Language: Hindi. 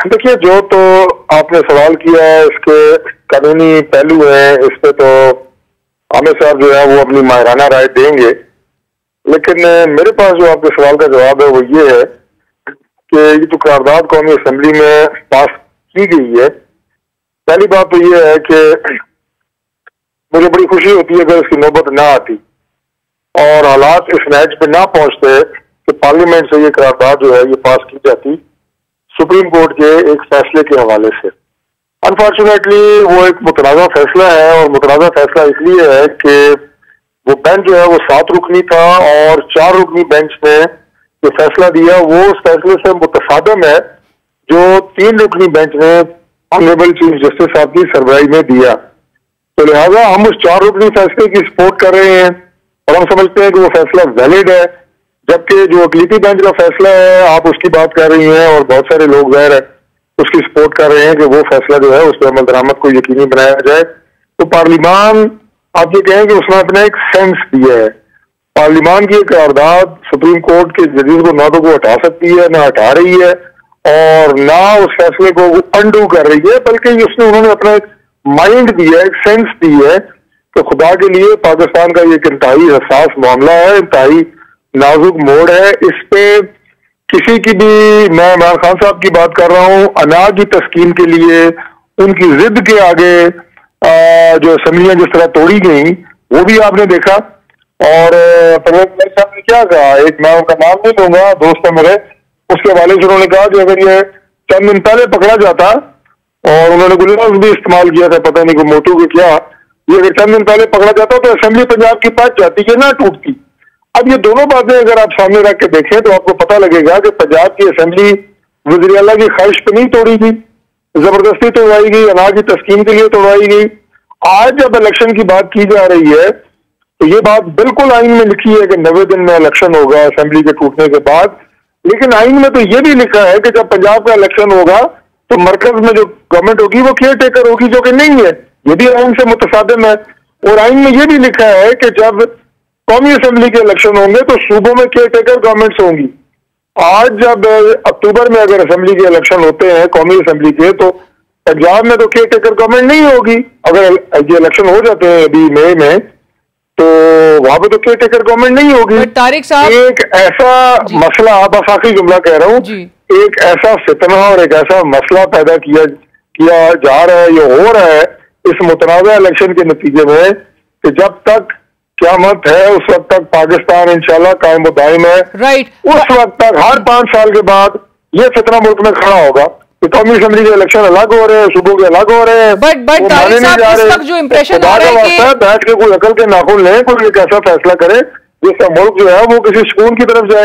देखिए, जो तो आपने सवाल किया है इसके कानूनी पहलू हैं, इस पे तो आमिर साहब जो है वो अपनी माहिराना राय देंगे। लेकिन मेरे पास जो आपके सवाल का जवाब है वो ये है कि ये तो करारदाद कौमी असेंबली में पास की गई है। पहली बात तो ये है कि मुझे बड़ी खुशी होती है अगर इसकी नौबत ना आती और हालात इस नहज पे ना पहुंचते कि पार्लियामेंट से ये करारदाद जो है ये पास की जाती सुप्रीम कोर्ट के एक फैसले के हवाले से। अनफॉर्चुनेटली वो एक मुतनाज़ा फैसला है और मुतनाज़ा फैसला इसलिए है कि वो बेंच जो है वो 7 रुकनी था और 4 रुकनी बेंच ने जो फैसला दिया वो उस फैसले से मुतसादम है जो 3 रुकनी बेंच ने ऑनरेबल चीफ जस्टिस साहब की सरबराही में दिया। तो लिहाजा हम उस 4 रुकनी फैसले की सपोर्ट कर रहे हैं और हम समझते हैं कि वो फैसला वैलिड है, जबकि जो अकलीती बेंच का फैसला है आप उसकी बात कर रही हैं और बहुत सारे लोग ज़ाहिर है उसकी सपोर्ट कर रहे हैं कि वो फैसला जो है उस पर अमल दरामद को यकीनी बनाया जाए। तो पार्लियामान आप ये कहें कि उसने अपना एक सेंस दिया है। पार्लियामान की करारदाद सुप्रीम कोर्ट के जजेस को ना तो वो हटा सकती है ना हटा रही है और ना उस फैसले को वो अंडू कर रही है, बल्कि उसने उन्होंने अपना एक माइंड दिया है, एक सेंस दी है कि खुदा के लिए पाकिस्तान का ये एक इंतहाई हसास मामला है, इंतहाई नाजुक मोड़ है। इस पे किसी की भी, मैं इमरान खान साहब की बात कर रहा हूँ, अनाज की तस्कीन के लिए उनकी जिद के आगे जो असम्बलियां जिस तरह तोड़ी गई वो भी आपने देखा। और परवेज साहब ने क्या कहा, एक मैं उनका नाम नहीं लूंगा, दोस्त है मेरे, उसके हवाले से उन्होंने कहा कि अगर ये चंद दिन पहले पकड़ा जाता और उन्होंने कोई लफ्ज भी इस्तेमाल किया था, पता नहीं कोई मोटू के क्या, ये अगर चंद दिन पहले पकड़ा जाता तो असेंबली पंजाब की पास जाती है ना टूटती। अब ये दोनों बातें अगर आप सामने रख के देखें तो आपको पता लगेगा कि पंजाब की असेंबली वज़ीर आला की ख्वाहिश पे नहीं तोड़ी गई, जबरदस्ती तोड़वाई गई, अनाज की तस्कीन के लिए तोड़वाई गई। आज जब इलेक्शन की बात की जा रही है तो ये बात बिल्कुल आइन में लिखी है कि 90 दिन में इलेक्शन होगा असेंबली के टूटने के बाद, लेकिन आइन में तो ये भी लिखा है कि जब पंजाब का इलेक्शन होगा तो मरकज में जो गवर्नमेंट होगी वो केयर टेकर होगी, जो कि नहीं है। ये भी आइन से मुतसादिम है। और आइन में ये भी लिखा है कि जब कौमी असेंबली के इलेक्शन होंगे तो सूबों में केयर टेकर गवर्नमेंट्स होंगी। आज जब अक्टूबर में अगर असेंबली के इलेक्शन होते हैं कौमी असेंबली के, तो पंजाब में तो केयर टेकर गवर्नमेंट नहीं होगी। अगर ये इलेक्शन हो जाते हैं अभी मई में तो वहां पे तो केयर टेकर गवर्नमेंट नहीं होगी। तारिक साहब, एक ऐसा मसला, बस आखिरी जुमला कह रहा हूँ, एक ऐसा फितना और एक ऐसा मसला पैदा किया जा रहा है, ये हो रहा है इस मुतनाज़ा इलेक्शन के नतीजे में कि जब तक क़यामत है उस वक्त तक पाकिस्तान इंशाल्लाह कायम दायम है। उस वक्त तक हर 5 साल के बाद ये फितना मुल्क में खड़ा होगा। कौमी असेंबली के इलेक्शन अलग हो रहे हैं, सूबों के अलग हो रहे हैं, बट तारिक साहब इस वक्त जो इंप्रेशन आ रहा है कि बैठ के कोई अकल के नाखून लें, कोई एक ऐसा फैसला करे जिसका मुल्क जो है वो किसी सुकून की तरफ जाए।